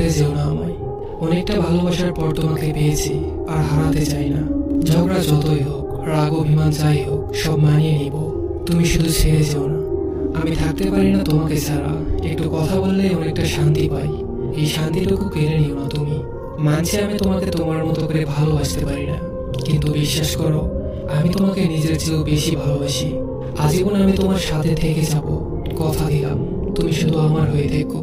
ছেড়ে যেও না আমায়। অনেকটা ভালোবাসার পর তোমাকে পেয়েছি, আর হারাতে চাই না। ঝগড়া যতই হোক, রাগ অভিমান যাই হোক, সব মানিয়ে নিব। তুমি শুধু ছেড়ে যেও না। আমি থাকতে পারি না তোমাকে ছাড়া। একটু কথা বললে অনেকটা শান্তি পাই। এই শান্তিটুকু কেড়ে নিও না তুমি। মানছি আমি তোমাকে তোমার মতো করে ভালোবাসতে পারি না, কিন্তু বিশ্বাস করো, আমি তোমাকে নিজের চেয়েও বেশি ভালোবাসি। আজীবন আমি তোমার সাথে থেকে যাব, কথা দিলাম। তুমি শুধু আমার হয়ে থেকো।